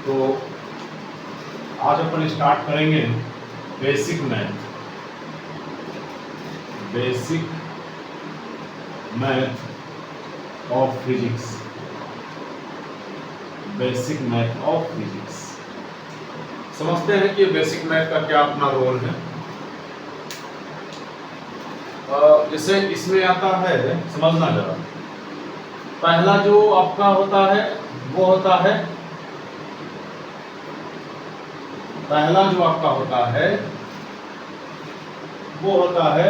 तो आज अपन स्टार्ट करेंगे basic math of physics. Basic math of physics समझते हैं कि बेसिक मैथ का क्या अपना रोल है। जैसे इसमें आता है, समझना जरा, पहला जो आपका होता है वो होता है, पहला जो आपका होता है वो होता है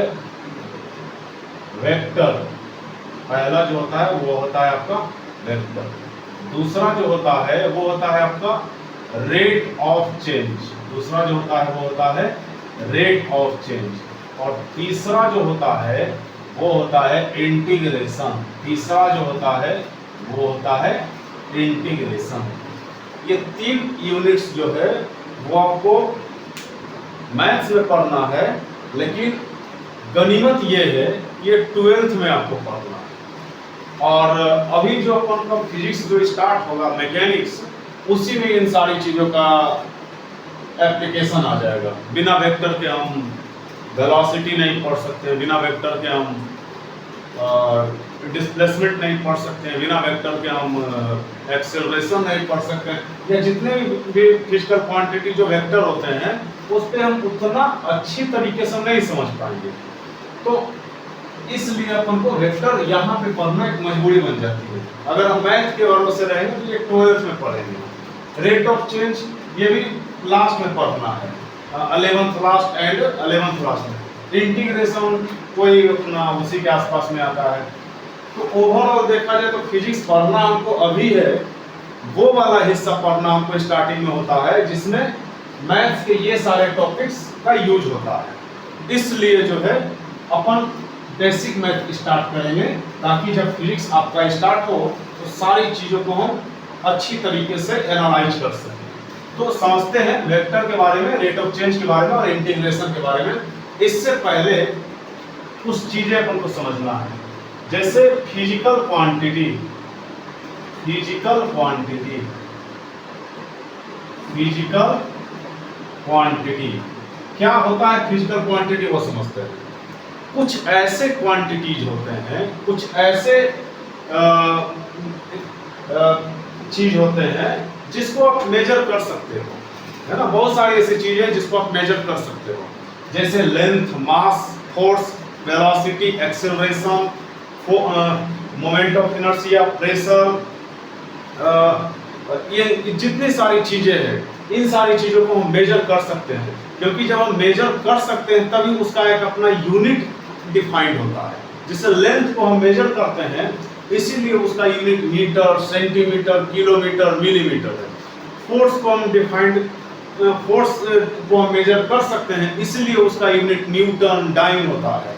वेक्टर। पहला जो होता है वो होता है आपका वेक्टर। दूसरा जो होता है वो होता है आपका रेट ऑफ चेंज। दूसरा जो होता है वो होता है रेट ऑफ चेंज। और तीसरा जो होता है वो होता है इंटीग्रेशन। तीसरा जो होता है वो होता है इंटीग्रेशन। ये तीन यूनिट्स जो है वो आपको मैथ्स में पढ़ना है, लेकिन गनीमत ये है कि ये 12th में आपको पढ़ना है। और अभी जो अपन का फिजिक्स जो स्टार्ट होगा, मैकेनिक्स, उसी में इन सारी चीज़ों का एप्लीकेशन आ जाएगा। बिना वेक्टर के हम वेलोसिटी नहीं पढ़ सकते, बिना वेक्टर के हम डिस्प्लेसमेंट नहीं पढ़ सकते हैं, बिना वेक्टर के हम एक्सेलरेशन नहीं पढ़ सकते हैं, या जितने भी फिजिकल क्वांटिटी जो वेक्टर होते हैं उस पर हम उतना अच्छी तरीके से नहीं समझ पाएंगे। तो इसलिए अपन को वेक्टर यहाँ पे पढ़ना एक मजबूरी बन जाती है। अगर हम मैथ के भरोसे रहेंगे तो ये 12th में पढ़ेंगे। रेट ऑफ चेंज ये भी लास्ट में पढ़ना है, 11th last and 11th last में। इंटीग्रेशन कोई अपना उसी के आसपास में आता है। तो ओवरऑल देखा जाए तो फिजिक्स पढ़ना हमको अभी है, वो वाला हिस्सा पढ़ना हमको स्टार्टिंग में होता है जिसमें मैथ्स के ये सारे टॉपिक्स का यूज होता है। इसलिए जो है अपन बेसिक मैथ स्टार्ट करेंगे, ताकि जब फिजिक्स आपका स्टार्ट हो तो सारी चीज़ों को हम अच्छी तरीके से एनालाइज कर सकें। तो समझते हैं वेक्टर के बारे में, रेट ऑफ चेंज के बारे में और इंटीग्रेशन के बारे में। इससे पहले कुछ चीजें अपन को समझना है, जैसे फिजिकल क्वांटिटी। फिजिकल क्वांटिटी क्या होता है? फिजिकल क्वांटिटी वो समझते हैं। कुछ ऐसे क्वांटिटीज होते हैं, कुछ ऐसे चीज होते हैं जिसको आप मेजर कर सकते हो, है ना। बहुत सारी ऐसी चीजें हैं जिसको आप मेजर कर सकते हो, जैसे length, mass, force, velocity, acceleration, moment of inertia, pressure, ये जितनी सारी चीजें हैं, इन सारी चीजों को हम मेजर कर सकते हैं। क्योंकि जब हम मेजर कर सकते हैं तभी उसका एक अपना यूनिट डिफाइंड होता है। जैसे लेंथ को हम मेजर करते हैं, इसीलिए उसका unit metre, centimetre, kilometre, millimetre है। फोर्स को हम फोर्स को हम मेजर कर सकते हैं, इसलिए उसका यूनिट न्यूटन, डाइन होता है।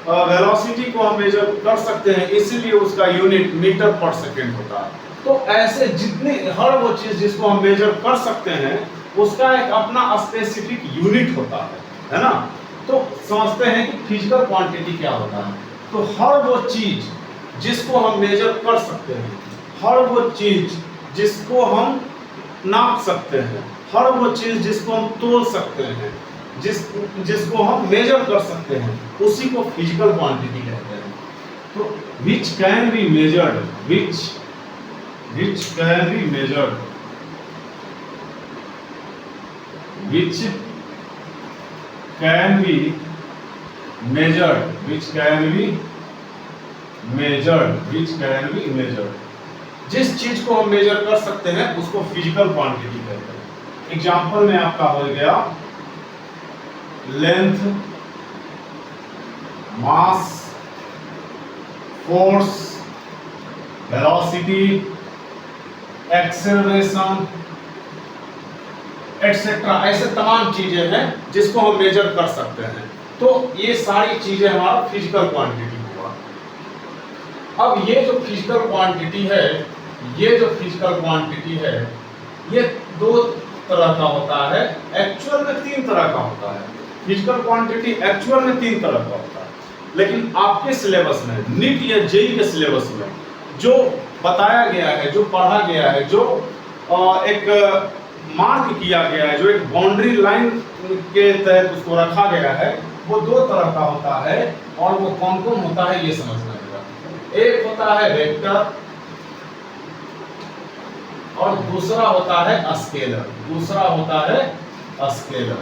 वेलोसिटी को हम मेजर कर सकते हैं, इसलिए उसका यूनिट मीटर पर सेकेंड होता है। तो ऐसे जितने हर वो चीज जिसको हम मेजर कर सकते हैं उसका एक अपना स्पेसिफिक यूनिट होता है ना। तो समझते हैं कि फिजिकल क्वांटिटी क्या होता है। तो हर वो चीज जिसको हम मेजर कर सकते हैं, हर वो चीज जिसको हम नाप सकते हैं, हर वो चीज जिसको हम तोल सकते हैं, जिसको हम मेजर कर सकते हैं, उसी को फिजिकल क्वांटिटी कहते हैं। तो which can be measured, which can be measured, which can be measured, which can be measured, which can be measured। जिस चीज को हम मेजर कर सकते हैं उसको फिजिकल क्वांटिटी कहते हैं। एग्जांपल में आपका हो गया लेंथ, मास, फोर्स, वेलोसिटी, एक्सेलरेशन, एटसेट्रा। ऐसे तमाम चीजें हैं जिसको हम मेजर कर सकते हैं। तो ये सारी चीजें हमारा फिजिकल क्वांटिटी हुआ। अब ये जो फिजिकल क्वांटिटी है, ये जो फिजिकल क्वांटिटी है, ये दो तरह का होता है। एक्चुअल में तीन तरह का होता है। फिजिकल क्वांटिटी एक्चुअल में तीन तरह का होता है, लेकिन आपके सिलेबस में, नीट या जेईई के सिलेबस में जो बताया गया है, जो पढ़ा गया है, जो एक मार्क किया गया है, जो एक बाउंड्री लाइन के तहत उसको रखा गया है, वो दो तरह का होता है। और वो कौन कौन होता है ये समझना होगा। एक होता है वेक्टर और दूसरा होता है स्केलर। दूसरा होता है स्केलर।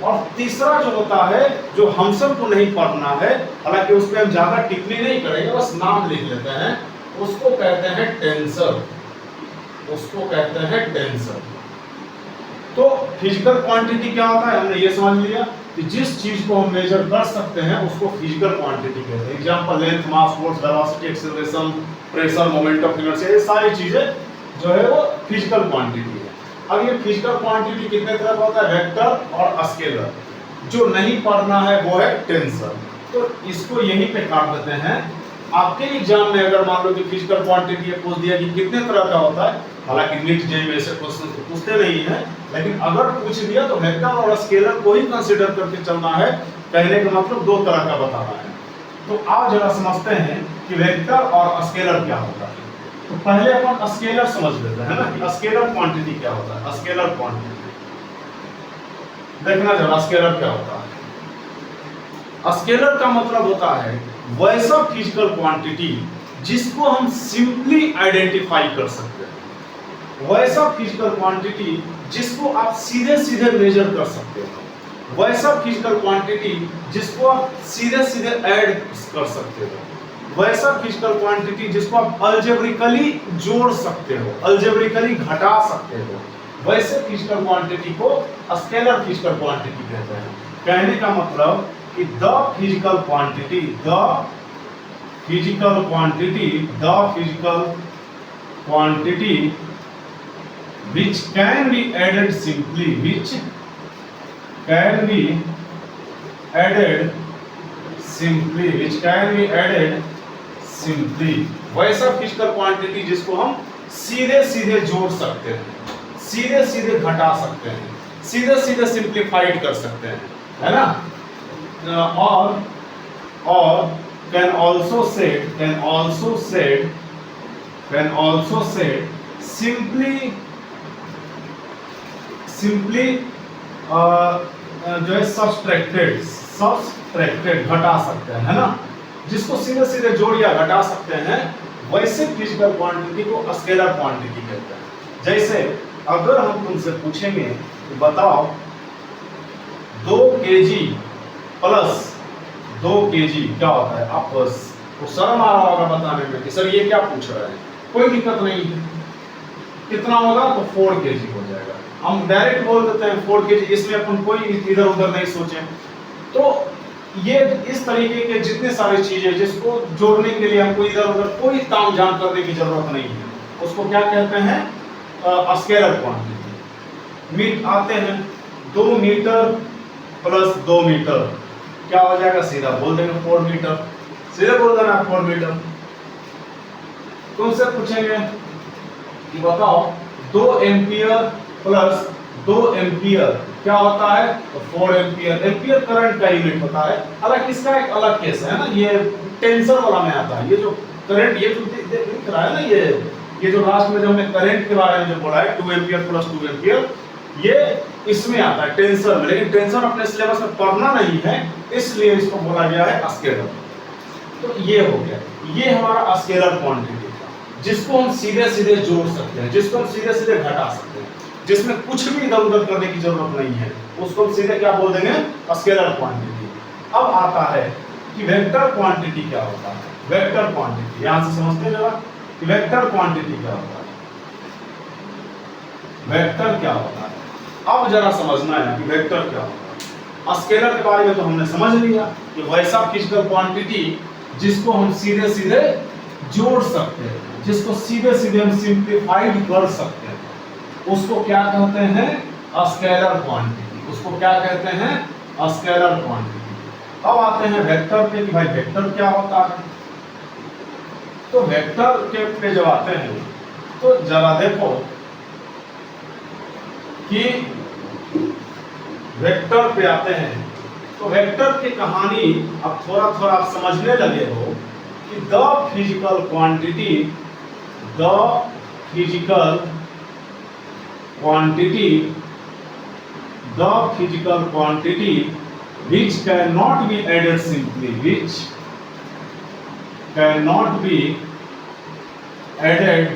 और तीसरा जो होता है, जो हम सबको नहीं पढ़ना है, हालांकि उस पर हम ज्यादा टिप्पणी नहीं करेंगे, बस नाम लिख लेते हैं, उसको कहते हैं टेंसर। उसको कहते हैं टेंसर। तो फिजिकल क्वांटिटी क्या होता है हमने ये समझ लिया कि जिस चीज को हम मेजर कर सकते हैं उसको फिजिकल क्वांटिटी कहते हैं। Example length, mass, force, velocity, acceleration, pressure, moment of inertia, ये सारी चीजें जो है वो फिजिकल क्वांटिटी है। अब ये फिजिकल क्वांटिटी कितने तरह का होता है, वेक्टर और स्केलर। जो नहीं पढ़ना है वो है टेंसर। तो इसको यहीं पे काट देते हैं। आपके एग्जाम में अगर मान लो कि फिजिकल क्वांटिटी पूछ दिया कि कितने तरह का होता है, हालांकि नीट जेईई में ऐसे क्वेश्चन तो पूछते नहीं है, लेकिन अगर पूछ दिया तो वेक्टर और स्केलर को ही कंसीडर करके चलना है। कहने का मतलब दो तरह का बताना है। तो आप जरा समझते हैं कि वेक्टर और स्केलर क्या होता है। तो पहले अपन स्केलर समझ लेते हैं ना कि स्केलर क्वांटिटी क्या होता है। स्केलर क्वांटिटी देखना जरा, स्केलर क्या होता है। स्केलर का मतलब होता है वैसा फिजिकल क्वांटिटी जिसको हम सिंपली आइडेंटिफाई कर सकते हैं। वैसा फिजिकल क्वांटिटी जिसको आप सीधे सीधे मेजर कर सकते हो। वैसा फिजिकल क्वांटिटी जिसको आप सीधे सीधे ऐड कर सकते हो। वैसा फिजिकल क्वांटिटी जिसको आप अलजेब्रिकली जोड़ सकते हो, अलजेब्रिकली घटा सकते हो। वैसे फिजिकल क्वांटिटी को स्केलर फिजिकल क्वांटिटी कहते हैं। कहने का मतलब कि the physical quantity which can be added simply, वैसा फिजिकल क्वांटिटी जिसको हम सीधे सीधे जोड़ सकते हैं, सीधे सीधे घटा सकते हैं, सीधे सीधे सिंप्लीफाइड कर सकते हैं, है ना। और can also said simply जो है सब्सट्रैक्टेड घटा सकते हैं, है ना। जिसको सीधे सीधे जोड़ या घटा सकते हैं, वैसे फिजिकल क्वांटिटी को स्केलर क्वांटिटी कहते हैं। जैसे अगर हम तुमसे पूछेंगे कि बताओ 2 kg प्लस 2 kg क्या होता है, आप तो शर्म आ रहा होगा बताने में कि सर ये क्या पूछ रहा है। कोई दिक्कत नहीं है, कितना होगा तो 4 kg हो जाएगा। हम डायरेक्ट बोल देते हैं 4 kg, इसमें अपन कोई इधर उधर नहीं सोचे। तो ये इस तरीके के जितने सारे चीजें जिसको जोड़ने के लिए हमको इधर उधर कोई तामझाम करने की जरूरत नहीं है, उसको क्या कहते हैं, स्केलर क्वांटिटी। मीट आते हैं 2 मीटर प्लस 2 मीटर क्या हो जाएगा, सीधा बोल देंगे 4 मीटर, सीधे बोल देना 4 मीटर। तुमसे पूछेंगे कि बताओ 2 एम्पियर प्लस 2 एम्पियर क्या होता है, तो 4 एम्पियर। एम्पियर करंट का यूनिट होता है। हालांकि इसका एक अलग केस है ना, ये टेंसर वाला में आता है। ये जो करंट ये दिख रहा है ना, ये जो लास्ट में जो हमने करंट के बारे में जो बोला है 2 एम्पियर प्लस 2 एम्पियर, ये इसमें आता है टेंसर में। लेकिन टेंसर अपने सिलेबस में पढ़ना नहीं है, इसलिए इसको बोला गया है स्केलर। तो ये हो गया, ये हमारा स्केलर क्वांटिटी जिसको हम सीधे सीधे जोड़ सकते हैं, जिसको हम सीधे सीधे घटा सकते हैं, जिसमें कुछ भी इधर उधर करने की जरूरत नहीं है, उसको हम सीधे क्या बोल देंगे, स्केलर क्वांटिटी। अब आता है कि वेक्टर क्वांटिटी क्या होता है। वेक्टर क्वांटिटी यहां से समझते हैं जरा कि वेक्टर क्वांटिटी क्या होता है, वेक्टर क्या होता है। अब जरा समझना है कि वेक्टर क्या होता है। स्केलर के बारे में तो हमने समझ लिया कि वैसा फिजिकल क्वांटिटी जिसको हम सीधे सीधे जोड़ सकते हैं, जिसको सीधे सीधे हम सिंप्लीफाइड कर सकते हैं, उसको क्या कहते हैं, स्केलर क्वांटिटी। उसको क्या कहते हैं, स्केलर क्वांटिटी। अब आते हैं वेक्टर पे कि भाई वेक्टर क्या होता है। तो वेक्टर के पे जब आते हैं तो जरा देखो कि वेक्टर पे आते हैं तो वेक्टर की कहानी अब थोड़ा थोड़ा आप समझने लगे हो कि the physical quantity, the physical quantity which cannot be added simply, which cannot be added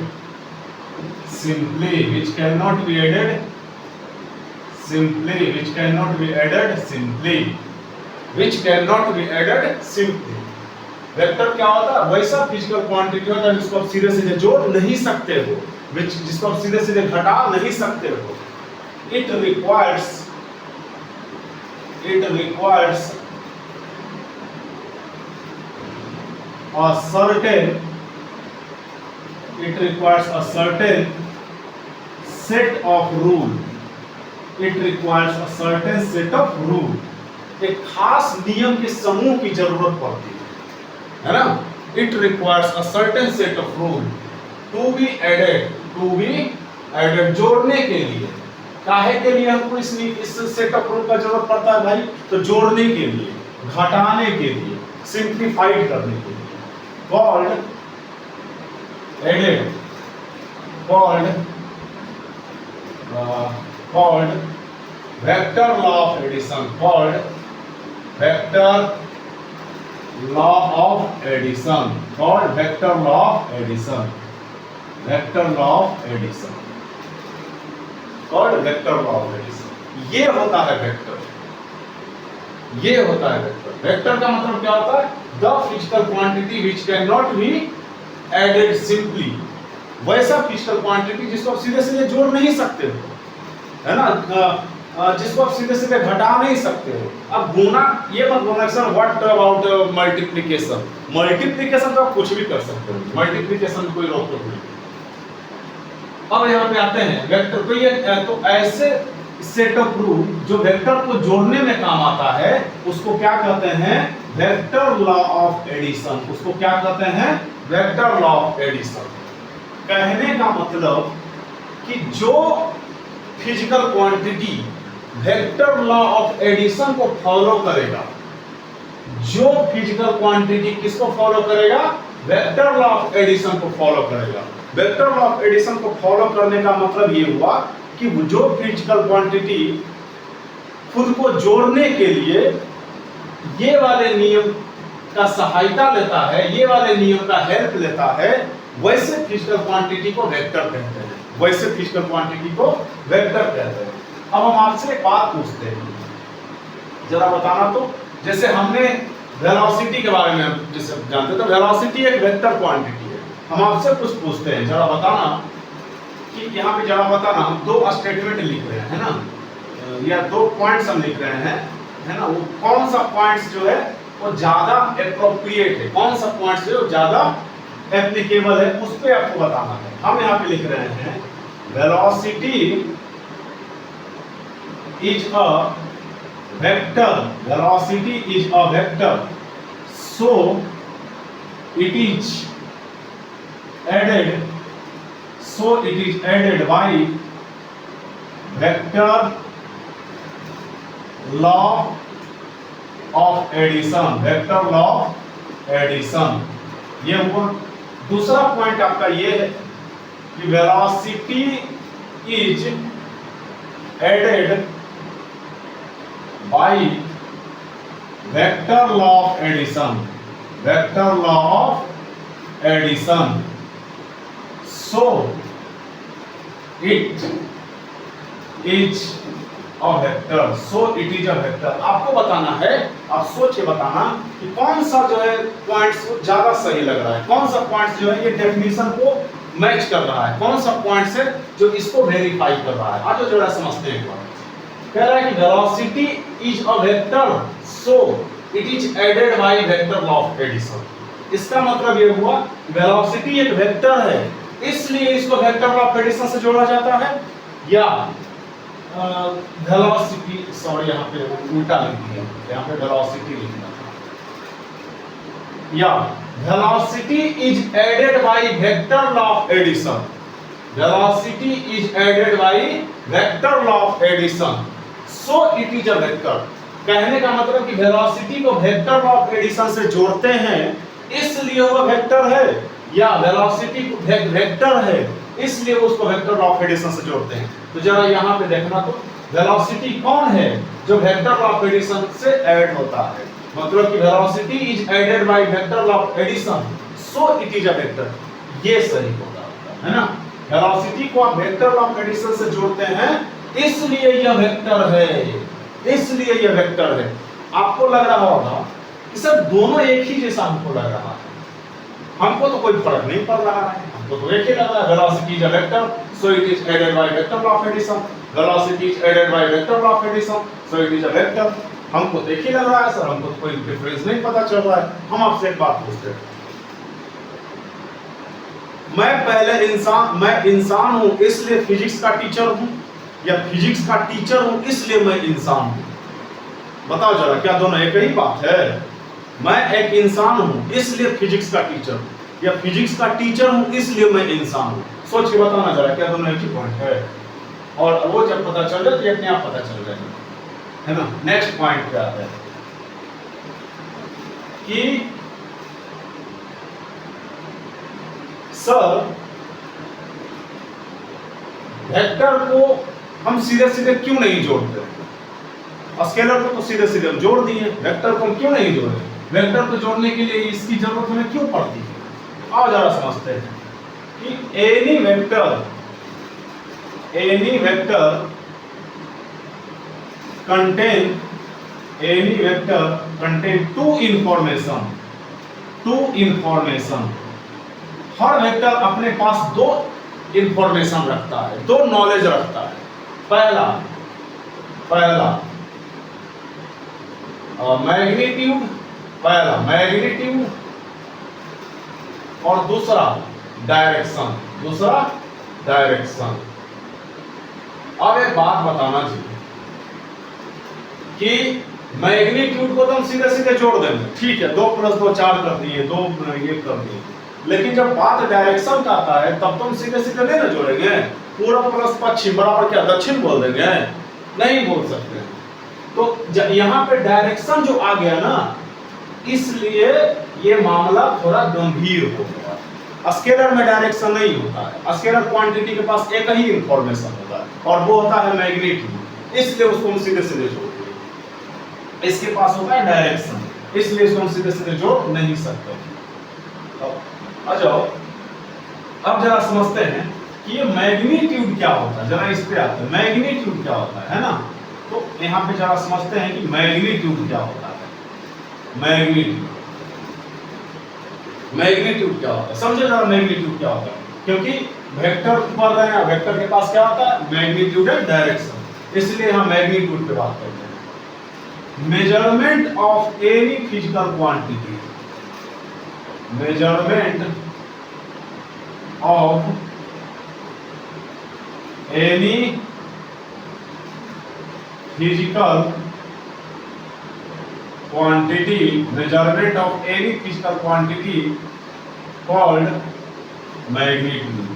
simply, which cannot be added simply, which cannot be added simply, which cannot be added simply. Vector क्या होता है? वैसा physical quantity होता है जिसको आप सीधे सीधे जोड़ नहीं सकते हो, जिसको आप सीधे सीधे घटा नहीं सकते हो. It requires a certain set of rule. It requires a certain set of rule. एक खास नियम के समूह की जरूरत पड़ती है ना? It requires a certain set of rule to be added, जोड़ने के लिए. काहे के लिए हमको इस सेट ऑफ रूल का जरूरत पड़ता है भाई? तो जोड़ने के लिए, घटाने के लिए, सिंप्लीफाइड करने के लिए. called vector law of addition. Called vector law of addition. Called vector law of addition. Vector law of addition. Called vector law of addition. ये होता है वेक्टर. ये होता है वेक्टर. वेक्टर का मतलब क्या होता है? The physical quantity which cannot be added simply. वैसा फिजिकल क्वांटिटी जिसको आप सीधे सीधे जोड़ नहीं सकते हो, है ना? जिसको आप सीधे सीधे घटा नहीं सकते हो. अब गुना ये मत बोलना sir what about multiplication. Multiplication तो आप कुछ भी कर सकते हो, मल्टीप्लिकेशन में कोई रोक टोक नहीं. अब यहाँ पे आते हैं वेक्टर. तो ये तो ऐसे सेट ऑफ रूल जो वेक्टर को जोड़ने में काम आता है उसको क्या कहते हैं? Vector law of addition. उसको क्या कहते हैं? Vector law of addition. कहने का मतलब कि जो physical quantity vector law of addition को फॉलो करेगा, जो फिजिकल क्वांटिटी किसको फॉलो करेगा? वेक्टर लॉ ऑफ एडिशन को फॉलो करेगा. वेक्टर लॉ ऑफ एडिशन को फॉलो करने का मतलब ये हुआ कि जो फिजिकल क्वांटिटी खुद को जोड़ने के लिए ये वाले नियम का सहायता लेता है, ये वाले नियम का हेल्प लेता है, वैसे फिजिकल क्वांटिटी को वेक्टर कहते हैं. वैसे फिजिकल क्वांटिटी को वेक्टर कहते हैं. अब हम आपसे एक बात पूछते हैं, जरा बताना. तो जैसे हमने वेलोसिटी के बारे में जैसे जानते, तो वेलोसिटी एक वेक्टर क्वांटिटी है. हम आपसे कुछ पूछते हैं, जरा बताना कि यहाँ पे जरा बताना. हम दो स्टेटमेंट लिख रहे हैं, है ना, या दो पॉइंट्स हम लिख रहे हैं, है ना. वो कौन सा पॉइंट्स जो है वो ज्यादा एप्रोप्रिएट है, कौन सा पॉइंट्स जो ज्यादा एप्लीकेबल है, उस पे आपको बताना है. हम यहाँ पे लिख रहे हैं velocity is a vector. Velocity is a vector, so it is added by vector law of addition. Vector law of addition. ये हुआ. दूसरा पॉइंट आपका ये है कि velocity is added by vector law of addition. Vector law of addition. So it is a vector. So it is a vector. आपको बताना है, आप सोच के बताना कि कौन सा जो है पॉइंट्स ज्यादा सही लग रहा है, कौन सा पॉइंट्स जो है ये डेफिनेशन को मैच कर रहा है, कौन सा पॉइंट्स है जो इसको वेरीफाई कर रहा है. आज जो है समझते हैं. कह रहा है कि velocity is a vector, so it is added by vector law of addition. इसका मतलब ये हुआ वेलोसिटी एक वेक्टर है, इसलिए इसको वेक्टर लॉ ऑफ एडिशन से जोड़ा जाता है. या वेलोसिटी, सॉरी यहाँ पे उल्टा लिख दिया, यहाँ पे वेलोसिटी लिखना था. या velocity is added by vector law of addition. Velocity is added by vector law of addition, so it is a vector. कहने का मतलब कि वेलोसिटी को वेक्टर लॉ ऑफ एडिशन से जोड़ते हैं, इसलिए वो वेक्टर है. या वेलोसिटी वेक्टर है, इसलिए उसको वेक्टर लॉ ऑफ एडिशन से जोड़ते हैं। तो जरा यहाँ पे देखना, तो वेलोसिटी कौन है जो वेक्टर लॉ ऑफ एडिशन से ऐड होता है, मतलब कि velocity is added by vector law of addition so it is a vector, ये सही होगा, है ना। वेलोसिटी को आप वेक्टर लॉ ऑफ एडिशन से जोड़ते हैं, इसलिए यह वेक्टर है, इसलिए यह वेक्टर है। आपको लग रहा होगा कि सर दोनों एक ही जैसा हमको लग रहा है, हमको तो कोई फर्क नहीं पड़ रहा है, हमको तो एक ही लग रहा है, velocity is a vector so it is added by vector law of addition, velocity is added by vector law of addition so it is a vector. हमको तो एक ही लग रहा है सर, हमको तो कोई डिफरेंस नहीं पता चल रहा है। हम आपसे एक बात पूछते हैं, मैं इंसान हूं इसलिए फिजिक्स का टीचर हूं, या फिजिक्स का टीचर हूं इसलिए मैं इंसान हूं? बताओ जरा, क्या दोनों एक ही बात है? मैं एक इंसान हूं इसलिए फिजिक्स का टीचर हूं, या फिजिक्स का टीचर हूं इसलिए मैं इंसान हूं? सोच के बताना जरा, क्या दोनों एक ही पॉइंट है? और वो जब पता चल जाए तो अपने आप पता चल जाएगा, है ना। नेक्स्ट पॉइंट क्या है कि सर वेक्टर को हम सीधे सीधे क्यों नहीं जोड़ते? स्केलर को तो सीधे सीधे हम जोड़ दिए, वेक्टर को हम क्यों नहीं जोड़े? वेक्टर को जोड़ने के लिए इसकी जरूरत हमें क्यों पड़ती है? आओ जरा समझते हैं कि any vector contain two information। हर वेक्टर अपने पास दो इंफॉर्मेशन रखता है, दो नॉलेज रखता है। पहला मैग्नीट्यूड और दूसरा डायरेक्शन। अब एक बात बताना जी कि मैग्नीट्यूड को तो हम सीधे सीधे जोड़ देंगे, ठीक है, 2 + 2 4 कर दिए, 2 ये कर दिए, लेकिन जब बात डायरेक्शन का आता है तब तो हम सीधे सीधे नहीं ना जोड़ेंगे। पूर्व प्लस पश्चिम बराबर क्या दक्षिण बोल देंगे? नहीं बोल सकते। तो यहाँ पे डायरेक्शन जो आ गया ना, इसलिए ये मामला थोड़ा गंभीर हो गया। स्केलर में डायरेक्शन नहीं होता है, स्केलर क्वांटिटी के पास एक ही इंफॉर्मेशन होता है और वो होता है मैग्नीट्यूड, इसलिए उसको हम सीधे सीधे जोड़ते हैं। इसके पास होता है डायरेक्शन, इसलिए इसको हम सीधे सीधे जोड़ नहीं सकते। आ जाओ, अब जरा समझते हैं कि ये मैग्नीट्यूड क्या होता है। जरा इस पे आते हैं, मैग्नीट्यूड क्या होता है ना। तो यहाँ पे जरा समझते हैं कि मैग्नीट्यूड क्या होता है। मैग्नीट्यूड क्या होता है, समझो जरा मैग्नीट्यूड क्या होता है। क्योंकि वेक्टर पढ़ रहे हैं, वेक्टर के पास क्या होता है? मैग्नीट्यूड है, डायरेक्शन, इसलिए हम मैग्नीट्यूड पे बात करते हैं। Measurement of any physical quantity, measurement of any physical quantity called magnitude।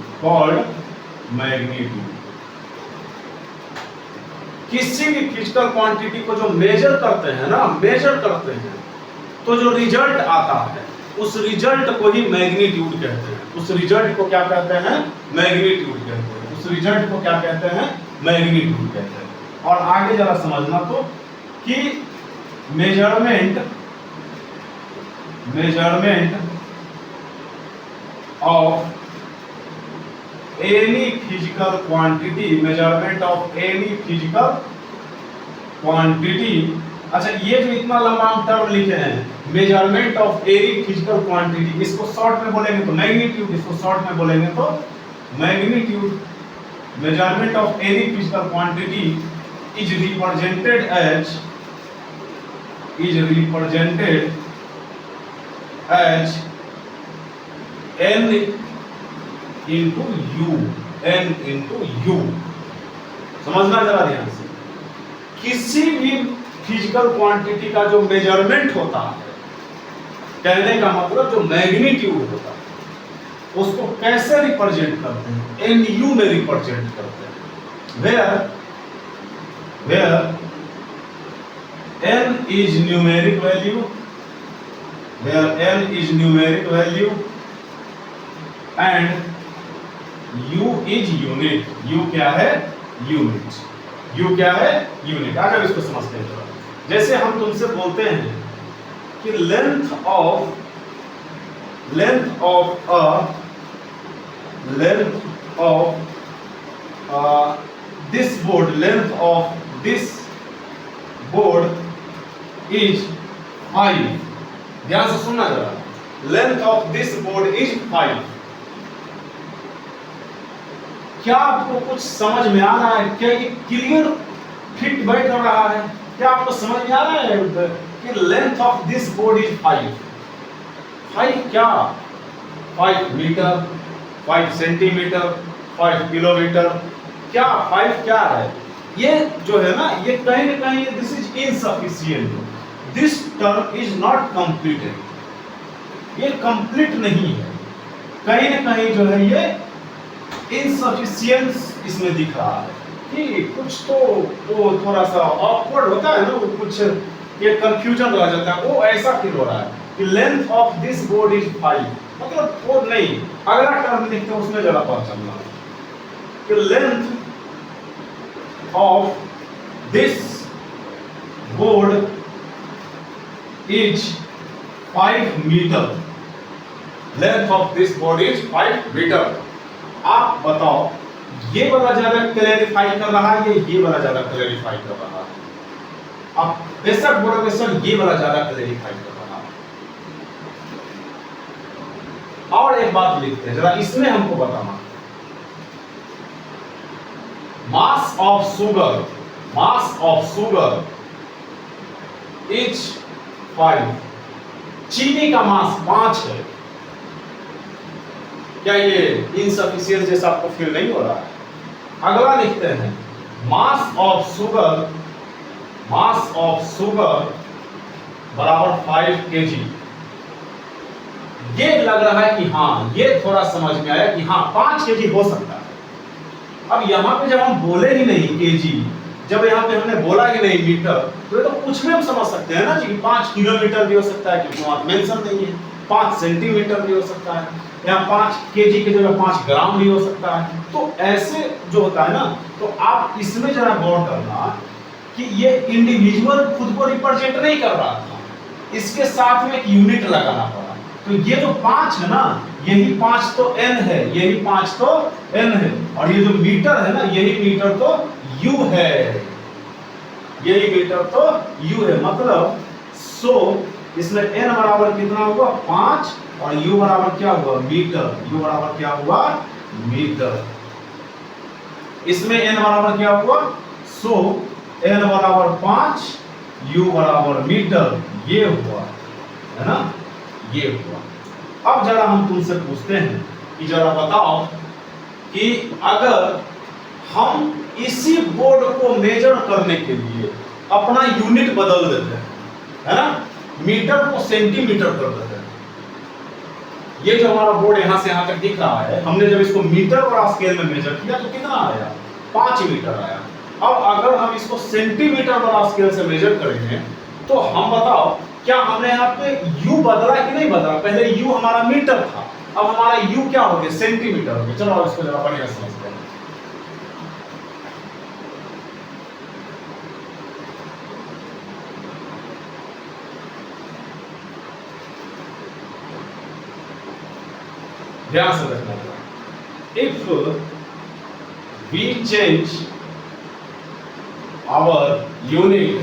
किसी भी फिजिकल क्वांटिटी को जो मेजर करते हैं तो जो रिजल्ट आता है उस रिजल्ट को ही मैग्नीट्यूड कहते हैं। उस रिजल्ट को क्या कहते हैं? मैग्नीट्यूड कहते हैं। और आगे जरा समझना तो कि measurement of any physical quantity, अच्छा ये जो इतना लंबा टर्म लिखे हैं measurement of any physical quantity, इसको शॉर्ट में बोलेंगे तो मैग्नीट्यूड, इसको शॉर्ट में बोलेंगे तो magnitude. Measurement of any physical quantity is represented as n into u। समझना जरा ध्यान से, किसी भी फिजिकल क्वांटिटी का जो मेजरमेंट होता है, कहने का मतलब जो मैग्नीट्यूड होता है, उसको कैसे रिप्रेजेंट करते हैं? NU में रिप्रेजेंट करते हैं। where n is numeric value and U is unit. U क्या है? यूनिट। U क्या है? यूनिट। आगे इसको समझते हैं। जैसे हम तुमसे बोलते हैं कि length of this board is 5। ध्यान से सुनना जरा, length of this board is 5। क्या आपको कुछ समझ में आ रहा है? क्या ये क्लियर फिट बैठ रहा है? क्या आपको समझ में आ रहा है कि length of this board is 5? 5 क्या? 5 मीटर, 5 सेंटीमीटर, 5 किलोमीटर। क्या 5 क्या है? ये जो है ना, ये कहीं ना कहीं this is insufficient, this term is not completed. ये कंप्लीट नहीं है, कहीं ना कहीं जो है ये इनसफिशिएंस इसमें दिख रहा है कि कुछ तो वो थोड़ा सा ऑकवर्ड होता है ना, वो कुछ ये कंफ्यूजन रह जाता है, वो ऐसा फील हो रहा है कि length of this board is 5। मतलब वो नहीं, अगला टर्म लिखते हैं उसमें जरा पता चलना कि length of this board is 5 metre. Length of this board is 5 metre. आप बताओ, ये वाला ज्यादा क्लैरिफाई कर रहा है या ये वाला ज्यादा क्लैरिफाई कर रहा है? आप बेशक बोलोगे सर ये वाला ज्यादा क्लैरिफाई कर रहा है। और एक बात लिखते हैं जरा, इसमें हमको बताना, मास ऑफ शुगर इज 5। चीनी का मास 5 है। क्या ये इनसफिशिएंट जैसा आपको फील नहीं हो रहा है? अगला लिखते हैं, मास ऑफ शुगर बराबर 5 kg। ये लग रहा है कि हाँ, ये थोड़ा समझ में आया कि हाँ 5 kg हो सकता है। अब यहाँ पे जब हम बोले ही नहीं kg, जब यहाँ पे हमने बोला ही नहीं मीटर, तो ये तो कुछ भी हम समझ सकते हैं ना जी, 5 किलोमीटर भी हो सकता है, क्योंकि वहां मेंशन नहीं है। 5 सेंटीमीटर भी हो सकता है, या 5 केजी की जगह 5 ग्राम भी हो सकता है। तो ऐसे जो होता है ना, तो आप इसमें जरा गौर करना कि ये इंडिविजुअल खुद को रिप्रेजेंट नहीं कर रहा था, इसके साथ में एक यूनिट लगाना पड़ा। तो ये जो 5 है ना, यही 5 तो n है, यही 5 तो n है, और ये जो मीटर है ना, यही मीटर तो u है, यही मीटर तो u है। मतलब इसमें n बराबर कितना होगा? 5, और u बराबर क्या हुआ? मीटर। u बराबर क्या हुआ? मीटर। इसमें n बराबर क्या हुआ? n बराबर 5, u बराबर मीटर। ये हुआ, है ना, ये हुआ। अब जरा हम तुमसे पूछते हैं कि जरा बताओ कि अगर हम इसी बोर्ड को मेजर करने के लिए अपना यूनिट बदल देते हैं, है ना, मीटर को सेंटीमीटर कर देते हैं। ये जो हमारा बोर्ड यहां से यहां तक दिख रहा है, हमने जब इसको मीटर और स्केल में मेजर किया तो कितना आया? 5 मीटर आया। अब अगर हम इसको सेंटीमीटर वाला स्केल से मेजर करेंगे तो हम बताओ, क्या हमने यहाँ पे u बदला कि नहीं बदला? पहले u हमारा मीटर था, अब हमारा u क्या हो गया? सेंटीमीटर हो गया। चलो अब इसको जरा बढ़िया समझते हैं। ध्यान से रखना। If we change our unit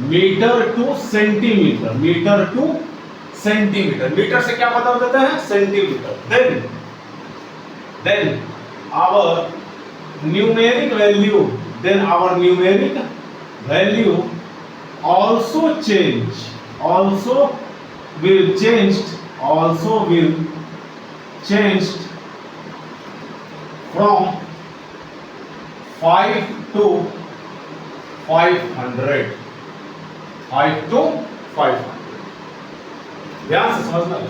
metre to centimetre, metre to centimetre, metre से क्या बदल देते हैं? Centimetre. Then our numeric value also will changed from 5 to 500, 5 to 500। ध्यान से समझना है,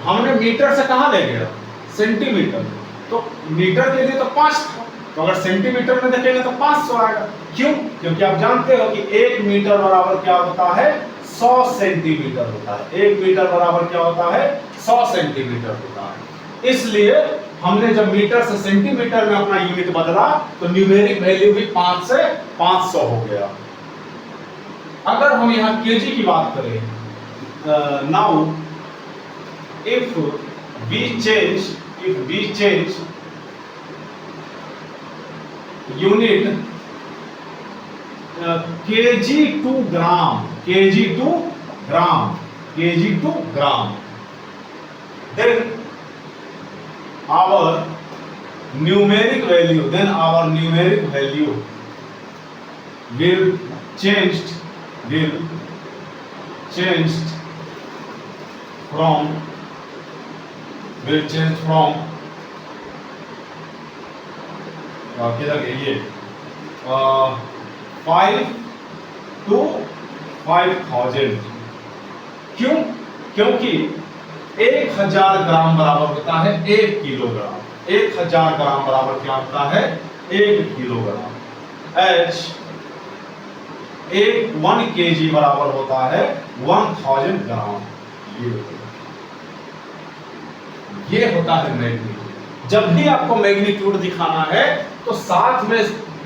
हमने मीटर से कहां ले गया? सेंटीमीटर। तो मीटर के लिए तो 5 था, तो अगर सेंटीमीटर में देखेंगे तो 500 आएगा। क्यों? क्योंकि आप जानते हो कि 1 मीटर बराबर क्या होता है? 100 सेंटीमीटर होता है। 1 मीटर बराबर क्या होता है? 100 सेंटीमीटर होता है। इसलिए हमने जब मीटर से सेंटीमीटर में अपना यूनिट बदला तो न्यूमेरिक वैल्यू भी 5 से 500 हो गया। अगर हम यहाँ केजी की बात करें, now if we change unit KG to gram, then our numeric value will changed from किधर गई ये 5 to 5000। क्यों? क्योंकि 1000 ग्राम बराबर होता है 1 किलोग्राम। 1000 ग्राम बराबर क्या होता है? 1 किलोग्राम। एच 1 केजी बराबर होता है 1000 ग्राम। ये होता है मैग्नीट्यूड। जब भी आपको मैग्नीट्यूड दिखाना है तो साथ में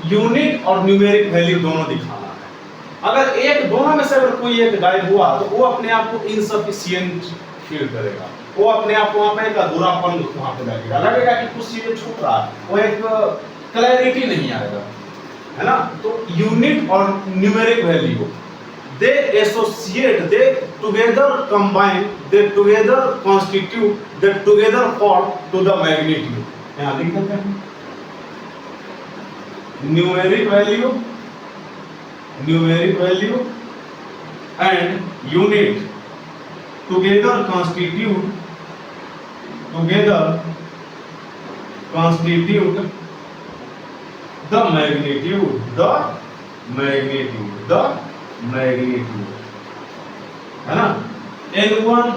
यूनिट और न्यूमेरिक वैल्यू दोनों दिखाना है। अगर एक दोनों में से अगर कोई एक गायब हुआ तो वो अपने आप को इनसफिशिएंट फील करेगा, वो अपने आप को वहां पे एक अधूरापन वहां पे लगेगा कि कुछ चीजें छूट रहा है, वो एक क्लैरिटी नहीं आएगा, है ना। तो यूनिट और numeric value they associate, they together combine, they together constitute, they together form to the magnitude। यहाँ लिख देते हैं numeric value and unit together constitute the magnitude, है ना। N1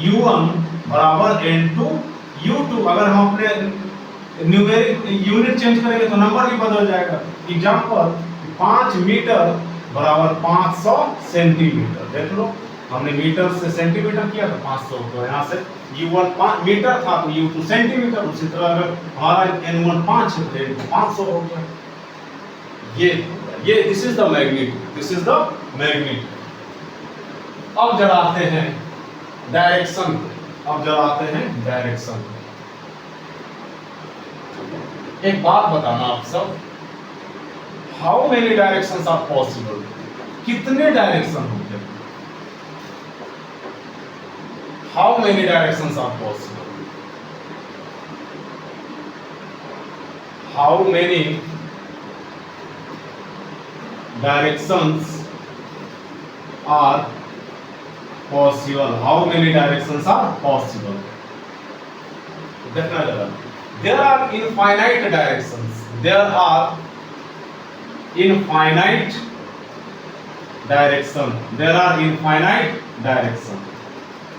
U1 बराबर N2 U2। अगर हम अपने न्यूमेरिक यूनिट चेंज करेंगे तो नंबर भी बदल जाएगा। एग्जांपल 5 मीटर बराबर 500 सेंटीमीटर। देख लो, हमने मीटर से सेंटीमीटर किया तो 500, तो यहाँ से U1 5 मीटर था तो U2 सेंटीमीटर। उसी तरह अगर हमारा N1 5 है तो 500 हो गया। ये दिस इज द मैग्नीट्यूड। अब जरा आते हैं डायरेक्शन। एक बात बताना आप सब, how many directions are possible? कितने डायरेक्शन होते हैं? How many directions are possible? How many directions are possible? How many directions are possible? देखना जरा। There are infinite directions।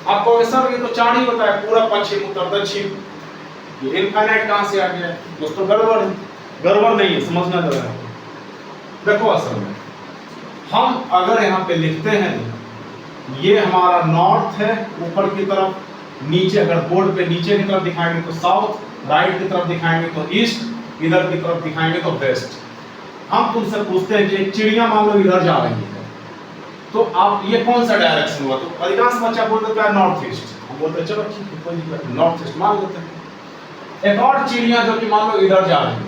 आपको सर ये तो 4 ही होता है, पूरा पश्चिम उत्तर दक्षिण। ये इनफाइनाइट कहां से आ गया? दोस्तों गड़बड़ नहीं है, समझना जरा। देखो असल में हम अगर यहाँ पे लिखते हैं, ये हमारा नॉर्थ है ऊपर की तरफ, नीचे अगर बोर्ड पे नीचे की तरफ दिखाएंगे तो साउथ, राइट की तरफ दिखाएंगे तो ईस्ट, इधर की तरफ दिखाएंगे तो वेस्ट। हम तुमसे पूछते हैं कि एक चिड़िया मान लो इधर जा रही है, तो आप ये कौन सा डायरेक्शन हुआ? तो अधिकांश बच्चा बोल देता है नॉर्थ ईस्ट। हम बोलते हैं चलो ठीक है, कोई दिक्कत नहीं, नॉर्थ ईस्ट मान लेते हैं। एक और चिड़िया जो कि मान लो इधर जा रही है,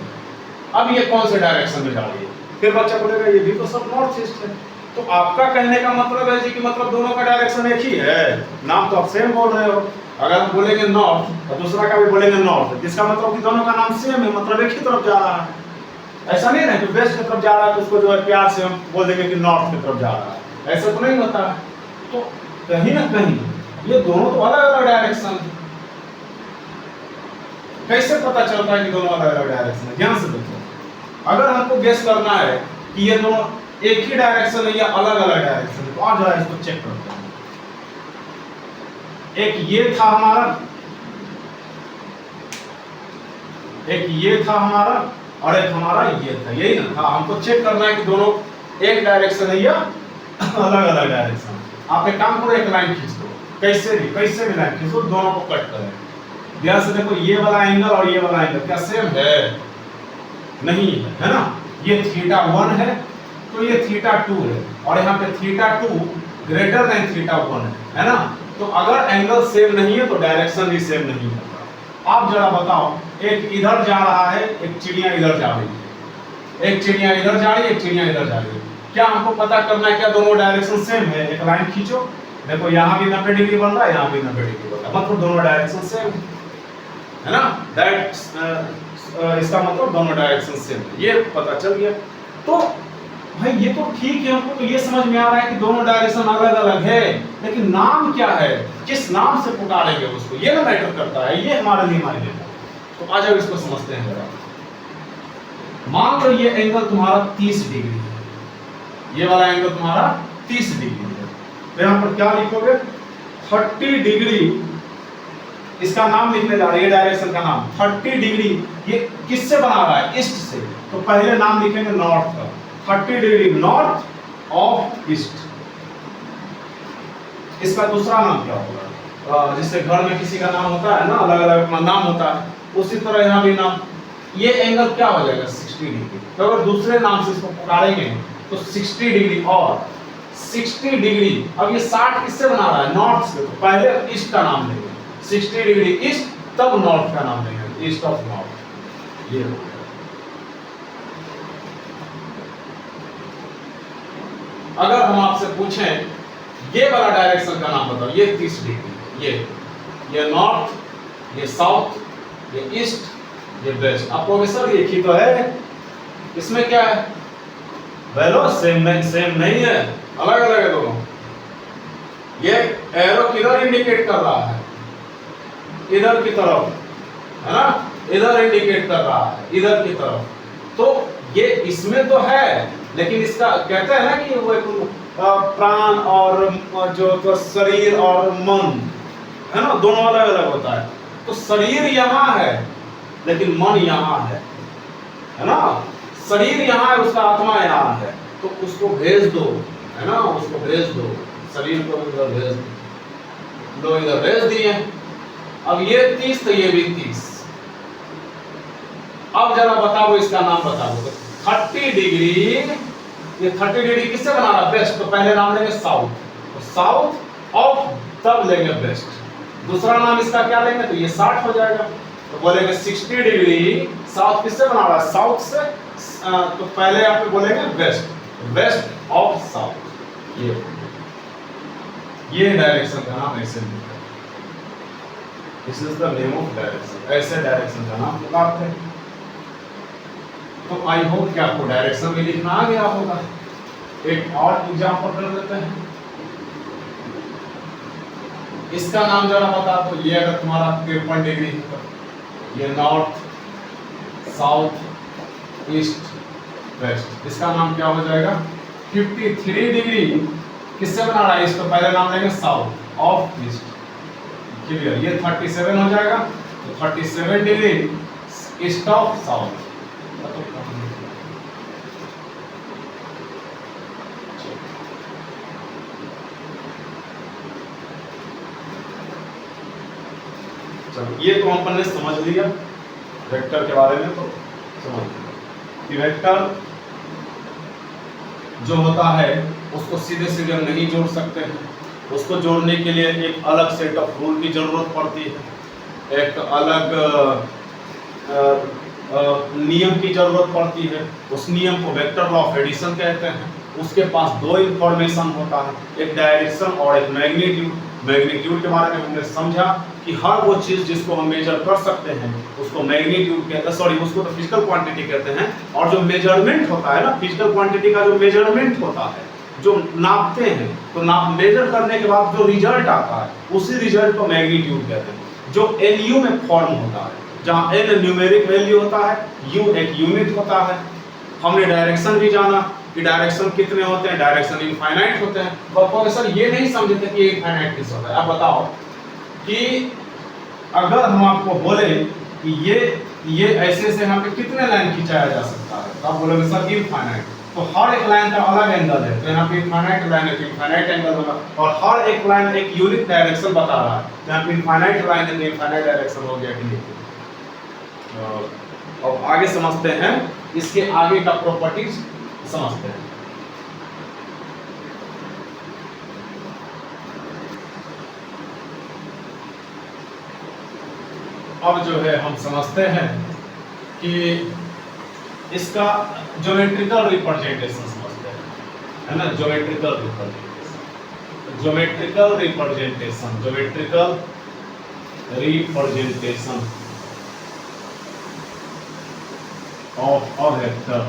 अब ये कौन से डायरेक्शन में जा रही है? फिर बच्चा बोलेगा ये भी तो सब नॉर्थ ईस्ट है। तो आपका कहने का मतलब है जी कि मतलब दोनों का डायरेक्शन एक ही है, नाम तो आप सेम बोल रहे हो। अगर हम बोलेंगे नॉर्थ और दूसरा का भी बोलेंगे नॉर्थ, इसका मतलब कि दोनों का नाम सेम है, मतलब एक ही तरफ जा रहा है। ऐसा नहीं है कि वेस्ट की तरफ जा रहा है तो उसको जो है प्यार से हम बोल देंगे कि नॉर्थ की तरफ जा रहा है, ऐसा तो नहीं होता है। तो कहीं ना कहीं ये दोनों तो अलग अलग डायरेक्शन है। कैसे पता चलता है कि दोनों अलग अलग डायरेक्शन है? ध्यान से देखो, अगर हमको गेस करना है कि ये दोनों एक ही डायरेक्शन है या अलग अलग डायरेक्शन है, तो आज जरा इसको चेक करते हैं। एक ये था हमारा और एक हमारा ये था, यही ना था। हमको चेक करना है कि दोनों एक डायरेक्शन है या अलग अलग डायरेक्शन। आप एक काम करो, एक लाइन खींच दो, कैसे भी लाइन खींच दो, दोनों को कट करें। ध्यान से देखो, ये वाला एंगल और ये वाला एंगल क्या सेम है? नहीं है ना। ये θ1 है तो ये θ2 है, और यहाँ पे θ2 ग्रेटर देन θ1 है ना। तो अगर एंगल सेम नहीं है तो डायरेक्शन भी सेम नहीं होगा। आप जरा बताओ, एक इधर जा रहा है, एक चिड़िया इधर जा रही है, एक चिड़िया इधर जा रही है, एक चिड़िया इधर जा रही है, क्या हमको पता करना है क्या दोनों डायरेक्शन सेम है? एक लाइन खींचो, देखो यहाँ भी 90 डिग्री बन रहा है, यहाँ भी 90 डिग्री बन रहा है, मतलब दोनों डायरेक्शन सेम है ना। दैट इसका मतलब दोनों डायरेक्शन सेम है, ये पता चल गया। तो भाई ये तो ठीक है, हमको तो ये समझ में आ रहा है कि दोनों डायरेक्शन अलग अलग है, लेकिन नाम क्या है, किस नाम से पुकारेंगे उसको, ये ना मैटर करता है, ये हमारे लिए मायने रखता है। तो आ जाओ इसको समझते हैं जरा। मान लो ये एंगल तुम्हारा 30 डिग्री है, ये वाला एंगल तुम्हारा 30 डिग्री है, तो यहाँ पर क्या लिखोगे? 30 डिग्री, इसका नाम लिखने जा रहे हैं, डायरेक्शन का नाम 30 डिग्री। ये किससे बना रहा है? ईस्ट से, तो पहले नाम लिखेंगे नॉर्थ का, 30 डिग्री नॉर्थ ऑफ ईस्ट। इसका दूसरा नाम क्या होगा? जिससे घर में किसी का नाम होता है ना, अलग अलग अपना नाम होता है, उसी तरह यहाँ भी नाम। ये एंगल क्या हो जाएगा? 60 डिग्री। तो अगर दूसरे नाम से इसको पुकारेंगे तो 60 डिग्री और 60 डिग्री। अब ये 60 किससे बना रहा है? नॉर्थ से, तो पहले ईस्ट का नाम लेंगे, 60 डिग्री ईस्ट, तब नॉर्थ का नाम लेंगे, ईस्ट ऑफ नॉर्थ। ये अगर हम आपसे पूछें ये वाला डायरेक्शन का नाम बताओ, ये 30 डिग्री, ये नॉर्थ, ये साउथ, ये ईस्ट, ये वेस्ट। आप कहोगे सर एक ही तो है, इसमें क्या है? वेलो सेम नहीं है, अलग अलग है दोनों। ये एरो किधर इंडिकेट कर रहा है? इधर की तरफ, है ना, इधर इंडिकेट कर रहा है, इधर की तरफ। तो ये इसमें तो है, लेकिन इसका कहते हैं ना कि वो एक प्राण और जो तो शरीर और मन है ना, दोनों अलग अलग होता है। तो शरीर यहाँ है लेकिन मन यहाँ है ना। शरीर यहाँ है, उसका आत्मा यहाँ है, तो उसको भेज दो, है ना, उसको भेज दो, शरीर को इधर भेज दो, इधर भेज दिए। अब ये 30 तो ये भी 30। अब जरा बताओ, इसका नाम बताओ। 30 डिग्री, ये 30 डिग्री किससे बना रहा? वेस्ट, तो पहले नाम लेंगे साउथ, तो साउथ ऑफ, तब लेंगे वेस्ट। दूसरा नाम इसका क्या लेंगे? तो ये 60 हो जाएगा, तो बोलेंगे 60 डिग्री साउथ किससे बना रहा है? साउथ से, तो पहले आप बोलेंगे वेस्ट, वेस्ट ऑफ साउथ। ये डायरेक्शन का नाम ऐसे लिखा है, this is the name of direction, ऐसे डायरेक्शन का नाम पुकारते हैं। तो आई होप कि आपको डायरेक्शन भी लिखना आ गया होगा। एक और एग्जांपल कर देते हैं, इसका नाम जरा बता दो। ये अगर तुम्हारा 53 डिग्री है, ये नॉर्थ, साउथ, ईस्ट, वेस्ट, इसका नाम क्या हो जाएगा? 53 डिग्री किससे बना रहा है? इसको पहले नाम लेंगे साउथ ऑफ ईस्ट, क्लियर। ये 37 हो जाएगा, तो 37 डिग्री ईस्ट ऑफ साउथ। चलो, ये तो अपन ने समझ लिया वेक्टर के बारे में, तो समझ लिया कि वेक्टर जो होता है उसको सीधे सीधे हम नहीं जोड़ सकते हैं, उसको जोड़ने के लिए एक अलग सेट ऑफ रूल की जरूरत पड़ती है, एक अलग नियम की जरूरत पड़ती है। उस नियम को वेक्टर लॉ ऑफ एडिशन कहते हैं। उसके पास दो इंफॉर्मेशन होता है, एक डायरेक्शन और एक मैग्नीट्यूड। मैग्नीट्यूड के बारे में हमने समझा कि हर वो चीज जिसको हम मेजर कर सकते हैं उसको मैग्नीट्यूड कहते हैं, सॉरी उसको तो फिजिकल क्वांटिटी कहते हैं। और जो मेजरमेंट होता है ना, फिजिकल क्वांटिटी का जो मेजरमेंट होता है, जो नापते हैं, तो नाप मेजर करने के बाद जो रिजल्ट आता है उसी रिजल्ट को मैग्नीट्यूड कहते हैं, जो एलयू में फॉर्म होता है, जहाँ एल न्यूमेरिक वैल्यू होता है, यू एक यूनिट होता है। हमने डायरेक्शन भी जाना कि डायरेक्शन कितने होते हैं, डायरेक्शन इनफाइनाइट होते हैं। प्रोफेसर ये नहीं समझे थे कि इनफाइनाइट किस होता है। अब बताओ कि अगर हम आपको बोले कि ये ऐसे से यहाँ पे कितने लाइन खिंचाया जा सकता है, तो आप बोलोगे सर इनफाइनाइट। तो हर एक लाइन का अलग एंगल है, तो यहाँ पे इनफाइनाइट लाइन है तो इनफाइनाइट एंगल होगा, और हर एक लाइन एक यूनिक डायरेक्शन बता रहा है, तो यहाँ पे इनफाइनाइट लाइन है तो इनफाइनाइट डायरेक्शन हो गया कि नहीं। अब आगे समझते हैं, इसके आगे का प्रॉपर्टीज समझते हैं। अब जो है हम समझते हैं कि इसका ज्योमेट्रिकल रिप्रेजेंटेशन समझते हैं, है ना। Geometrical representation, geometrical representation, geometrical representation of a vector,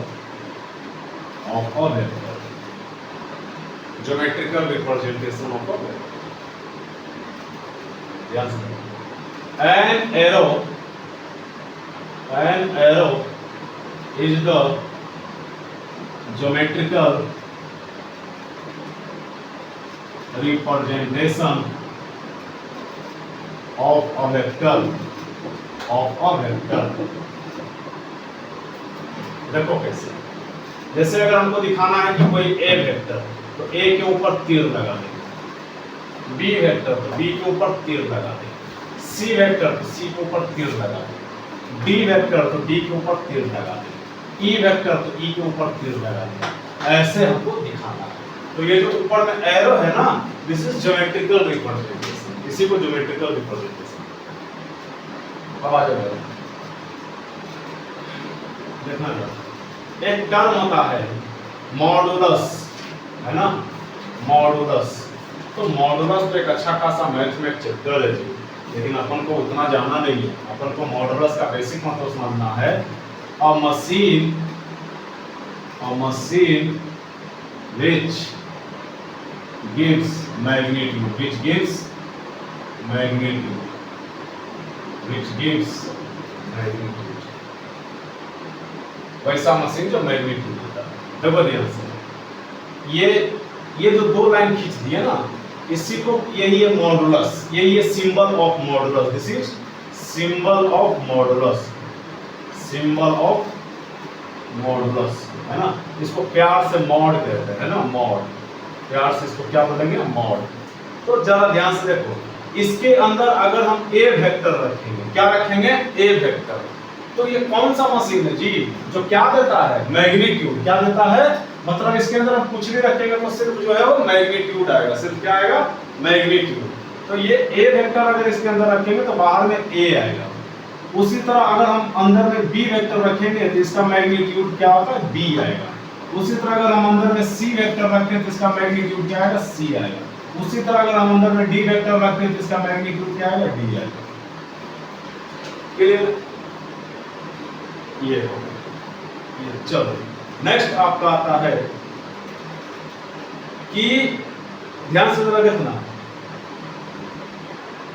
of a vector, geometrical representation of a vector. ध्यान से, an arrow is the geometrical representation of a vector, of a vector। देखो कैसे, जैसे अगर हमको दिखाना है कि कोई ए वेक्टर, तो ए के ऊपर तीर लगा देंगे, बी वेक्टर तो बी के ऊपर तीर लगा देंगे, सी वेक्टर तो सी के ऊपर तीर लगा देंगे, डी वेक्टर तो डी के ऊपर तीर लगा देंगे, ई वेक्टर तो ई के ऊपर तीर लगा देंगे। ऐसे हमको दिखाना है। तो ये जो ऊपर में एरो है ना, दिस इज ज्योमेट्रिकल रिप्रेजेंटेशन, इसी को ज्योमेट्रिकल रिप्रेजेंटेशन। अब आ जाओ, देखना जरा, एक टर्म होता है मॉडुलस, है ना, मॉडुलस। तो मॉडुलस तो एक अच्छा खासा मैथमेटिक्स चैप्टर है जी, लेकिन अपन को उतना जानना नहीं है। अपन को मॉडुलस का बेसिक मतलब समझना है। अ machine which gives magnitude, which gives magnitude, which gives magnitude, वैसा मशीन जो मैग्नीट्यूड देता है। देखो ध्यान से, ये जो दो लाइन खींच दिए ना, इसी को यही है मॉडुलस, यही है symbol of modulus. This is symbol of modulus, symbol of modulus, है ना। इसको प्यार से मॉड कहते हैं ना, मॉड, प्यार से इसको क्या बोलेंगे, मॉड। तो जरा ध्यान से देखो, इसके अंदर अगर हम ए वेक्टर रखेंगे, क्या रखेंगे, ए वेक्टर, तो ये कौन सा मशीन है जी, जो क्या देता है, मैग्नीट्यूड। क्या देता है, मतलब इसके अंदर हम कुछ भी रखेंगे तो सिर्फ जो है वो मैग्नीट्यूड आएगा, सिर्फ क्या आएगा, मैग्नीट्यूड। तो ये ए वेक्टर अगर इसके अंदर रखेंगे तो बाहर में ए आएगा। उसी तरह अगर हम अंदर में बी वेक्टर रखेंगे तो इसका मैग्नीट्यूड क्या होगा, बी आएगा। उसी तरह अगर हम अंदर में सी वेक्टर रखते हैं तो इसका मैग्नीट्यूड क्या आएगा, सी आएगा। उसी तरह अगर हम अंदर में डी वेक्टर रखते हैं तो इसका मैग्नीट्यूड क्या आएगा, डी आएगा। क्लियर, ये हो गया। चलो नेक्स्ट आपका आता है कि ध्यान से जरा देखना,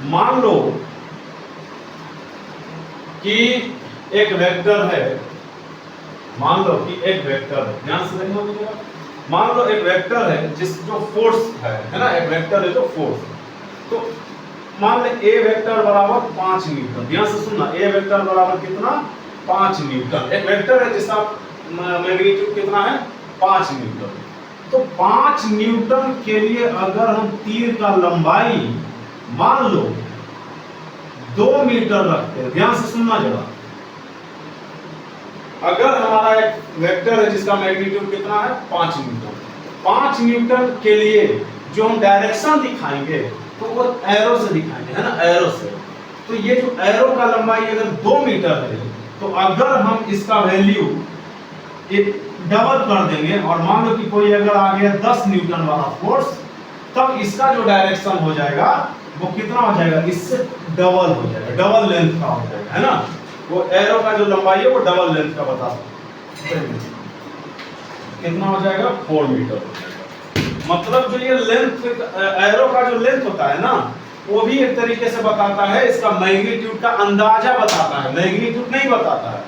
मान लो कि एक वेक्टर है, मान लो कि एक वेक्टर है, ध्यान से देखना मुझे, मान लो एक वेक्टर है जिस जो फोर्स है ना, एक वेक्टर है जो फोर्स, तो मान ले ए वेक्टर बराबर 5 न्यूटन। ध्यान से सुनना, ए वेक्टर बराबर कितना, 5 न्यूटन। एक वेक्टर है जिसका मैग्नीट्यूड कितना है, 5 न्यूटन। तो 5 न्यूटन के लिए अगर हम तीर का लंबाई मान लो 2 मीटर रखते हैं, ध्यान से सुनना जरा, अगर हमारा एक वेक्टर है जिसका मैग्नीट्यूड कितना है, 5 न्यूटन, 5 न्यूटन के लिए जो हम डायरेक्शन दिखाएंगे तो वो एरो से दिखाएंगे, है ना, एरो से। तो ये जो एरो का लंबाई अगर 2 मीटर है, तो अगर हम इसका वैल्यू एक डबल कर देंगे और मान लो कि कोई अगर आ गया 10 न्यूटन वाला फोर्स, तब इसका जो डायरेक्शन हो जाएगा वो कितना हो जाएगा, इससे डबल हो जाएगा, डबल लेंथ का हो जाएगा, है ना। वो एरो का जो लंबाई है वो डबल लेंथ का बता कितना हो जाएगा, 4 मीटर हो जाएगा। मतलब जो ये लेंथ एरो का जो लेंथ होता है ना, वो भी एक तरीके से बताता है, इसका मैग्नीट्यूड का अंदाजा बताता है, मैग्नीट्यूड नहीं बताता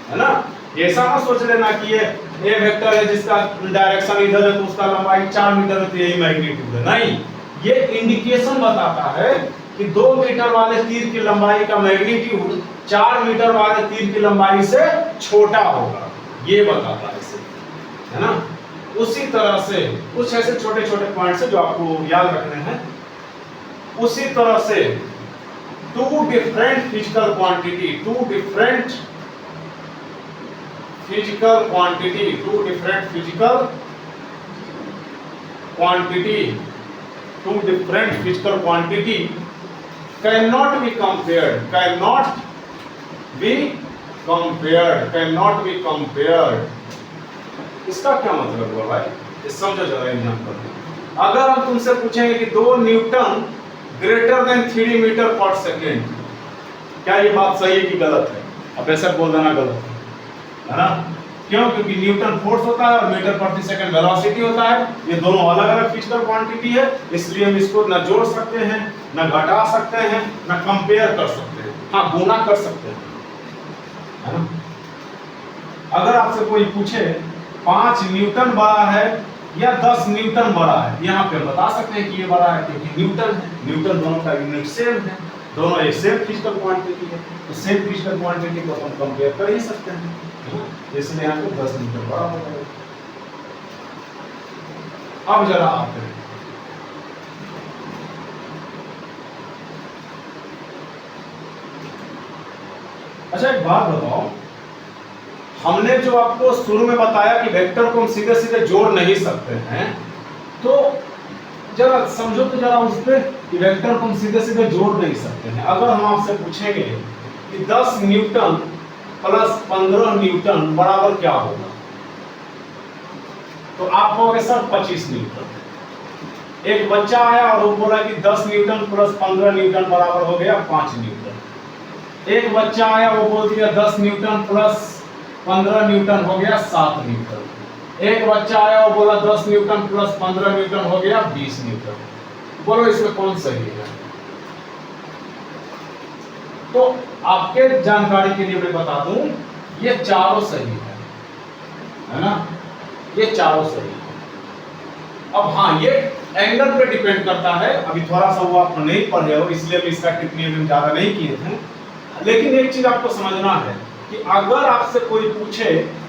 है ना। ऐसा ना सोच लेना कि ये ए वेक्टर है जिसका डायरेक्शन इधर है तो उसका लंबाई 4 मीटर है तो यही मैग्नीट्यूड है, नहीं। ये इंडिकेशन बताता है कि 2 मीटर वाले तीर की लंबाई का मैग्नीट्यूड 4 मीटर वाले तीर की लंबाई से छोटा होगा, ये बताता है इसे, है ना। उसी तरह से कुछ ऐसे छोटे छोटे पॉइंट्स हैं जो आपको याद रखने हैं। उसी तरह से two different physical quantity, two different physical quantity, two different physical quantity, two different physical quantity can not be compared, can not be compared, can not be compared. इसका क्या मतलब हुआ भाई, ये समझो जरा एग्जाम पर। अगर हम तुमसे पूछेंगे कि 2 न्यूटन ग्रेटर देन 3 मीटर पर सेकेंड, क्या ये बात सही है कि गलत है? अब ऐसा बोल देना गलत है ना? क्यों? क्योंकि न्यूटन फोर्स होता है और मीटर प्रति सेकंड वेलोसिटी होता है। ये दोनों अलग अलग फिजिकल क्वांटिटी है, इसलिए हम इसको ना जोड़ सकते हैं, ना घटा सकते हैं, ना कंपेयर कर सकते हैं। हाँ, गुना कर सकते हैं, है ना? अगर आपसे कोई पूछे 5 न्यूटन बड़ा है या 10 न्यूटन बड़ा है, यहाँ पे बता सकते हैं कि ये बड़ा है क्योंकि न्यूटन है। न्यूटन दोनों का यूनिट सेम है, दोनों एक सेम फिजिकल क्वांटिटी है, तो सेम फिजिकल क्वांटिटी को हम कंपेयर कर ही सकते हैं, इसलिए यहाँ पे 10 न्यूटन बड़ा हो जाएगा। अब जरा आप करें, अच्छा एक बात बताओ, हमने जो आपको शुरू में बताया कि वेक्टर को हम सीधे सीधे जोड़ नहीं सकते हैं, तो जरा समझो तो जरा उस पे कि वेक्टर को हम सीधे सीधे जोड़ नहीं सकते हैं। अगर हम आपसे पूछेंगे कि 10 न्यूटन प्लस 15 न्यूटन बराबर क्या होगा, तो आप कहोगे सर 25 न्यूटन। एक बच्चा आया और वो बोला कि 10 न्यूटन प्लस 15 न्यूटन बराबर हो गया 5 न्यूटन। एक बच्चा आया, वो बोल दिया 10 न्यूटन प्लस 15 न्यूटन हो गया 7 न्यूटन। एक बच्चा आया, वो बोला 10 न्यूटन प्लस 15 न्यूटन हो गया 20 न्यूटन। बोलो इसमें कौन सही है? तो आपके जानकारी के लिए मैं बता दूं, ये चारों सही है ना? ये चारों सही है। अब हाँ, ये एंगल पे डिपेंड करता है। अभी थोड़ा सा वो आप नहीं पढ़े हो, इसलिए भी इसका टिप्पणी हम ज्यादा नहीं किए थे। लेकिन एक चीज आपको समझना है कि अगर आपसे कोई पूछे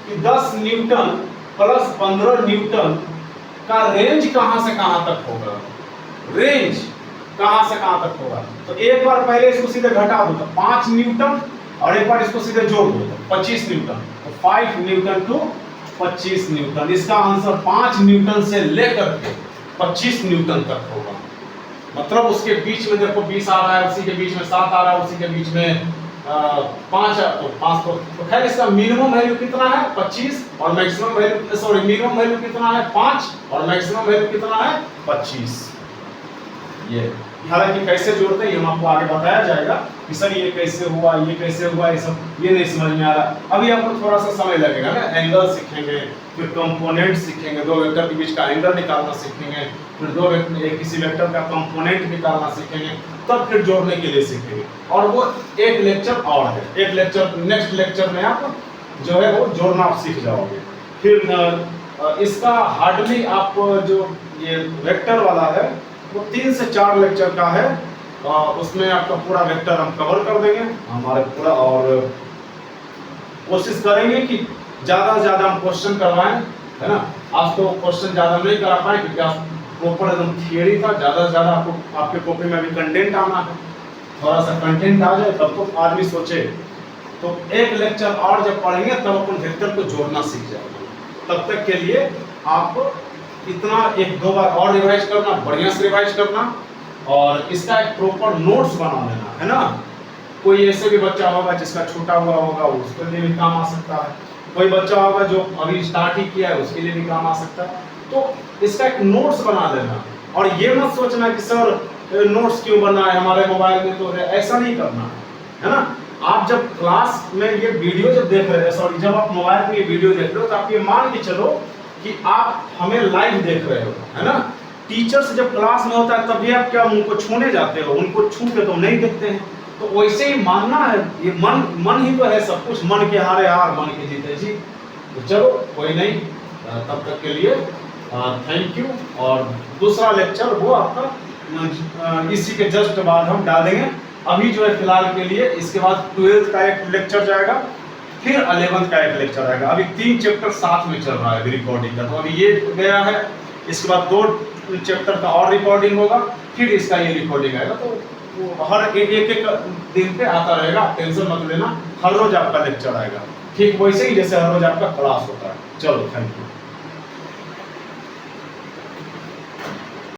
कि 10 न्यूटन प्लस 15 न्यूटन का रेंज कहां से कहां तक होगा, रेंज कहां से कहां तक होगा, तो एक बार पहले इसको सीधे घटा दो तो 5 न्यूटन, और एक बार इसको सीधे जोड़ दो तो 25 न्यूटन, तो 5 न्यूटन टू 25 न्यूटन। इसका आंसर 5 न्यूटन से लेकर के 25 न्यूटन तक होगा। मतलब उसके बीच में देखो 20 आ रहा है, उसी के बीच में 7 आ रहा है, उसी के बीच में 5 तो 5 तो खैर इसका मिनिमम वैल्यू कितना है 25 और maximum value, sorry minimum value कितना है 5 और मैक्सिमम वैल्यू कितना है 25। ये हालांकि कैसे जोड़ते हैं ये हम आपको आगे बताया जाएगा कि सर ये कैसे हुआ, ये कैसे हुआ, ये सब ये नहीं समझ में आ रहा। अभी आपको थोड़ा सा समय लगेगा ना, एंगल सीखेंगे, फिर कंपोनेंट सीखेंगे, दो वेक्टर के बीच का एंगल निकालना सीखेंगे, फिर दो वेक्टर किसी वेक्टर का कंपोनेंट निकालना सीखेंगे, तब फिर जोड़ने के लिए सीखेंगे। और वो एक लेक्चर और है, एक लेक्चर नेक्स्ट लेक्चर में आप जो है वो जोड़ना आप सीख जाओगे। फिर इसका हार्डली आप जो ये वेक्टर वाला है वो 3 से 4 लेक्चर का है, उसमें आपका पूरा वेक्टर हम कवर कर देंगे हमारे पूरा, और कोशिश करेंगे कि ज़्यादा से ज़्यादा हम क्वेश्चन करवाएं, है ना। आज तो क्वेश्चन ज़्यादा नहीं करा पाए क्योंकि आज प्रॉपर एकदम थियरी था। ज़्यादा से ज़्यादा आपको आपके कॉपी में अभी कंटेंट आना है, थोड़ा सा कंटेंट आ जाए तब तो आदमी सोचे। तो एक लेक्चर और जब पढ़ेंगे तब अपन वेक्टर को जोड़ना सीख जाएंगे। तब तक के लिए आप इतना 1-2 बार और रिवाइज करना, बढ़िया से रिवाइज करना, और इसका एक प्रॉपर नोट्स बना लेना, है ना। कोई ऐसे भी बच्चा होगा जिसका छूटा हुआ होगा, उसके लिए भी काम आ सकता है। कोई बच्चा होगा जो अभी स्टार्ट ही किया है, उसके लिए भी काम आ सकता है। तो इसका एक नोट्स बना लेना, और ये मत सोचना कि सर नोट्स क्यों बना है हमारे मोबाइल में, तो ऐसा नहीं करना है ना। आप जब क्लास में ये वीडियो जब देख रहे हैं, सॉरी जब आप मोबाइल में ये वीडियो देख रहे हो, तो आप ये मान के चलो कि आप हमें लाइव देख रहे हो, है ना। टीचर से जब क्लास में होता है तब भी आप क्या उनको छूने जाते हो, उनको छू के तो नहीं देखते हैं। तो वैसे ही मानना है, ये मन ही तो है सब कुछ, मन के हारे हार मन के जीते जी। तो चलो कोई नहीं, तब तक के लिए थैंक यू। और दूसरा लेक्चर वो आपका इसी के जस्ट बाद हम डालेंगे। अभी जो है फिलहाल के लिए, इसके बाद 12th का एक लेक्चर जाएगा, फिर 11th का एक लेक्चर आएगा। अभी 3 चैप्टर साथ में चल रहा है रिकॉर्डिंग का, तो अभी ये गया है, इसके बाद 2 चैप्टर का और रिकॉर्डिंग होगा, फिर इसका ये रिकॉर्डिंग आएगा। तो वो हर एक दिन पे आता रहेगा, टेंशन मत लेना, हर रोज आपका लेक्चर आएगा, ठीक वैसे ही जैसे हर रोज आपका क्लास होता है। चलो थैंक यू।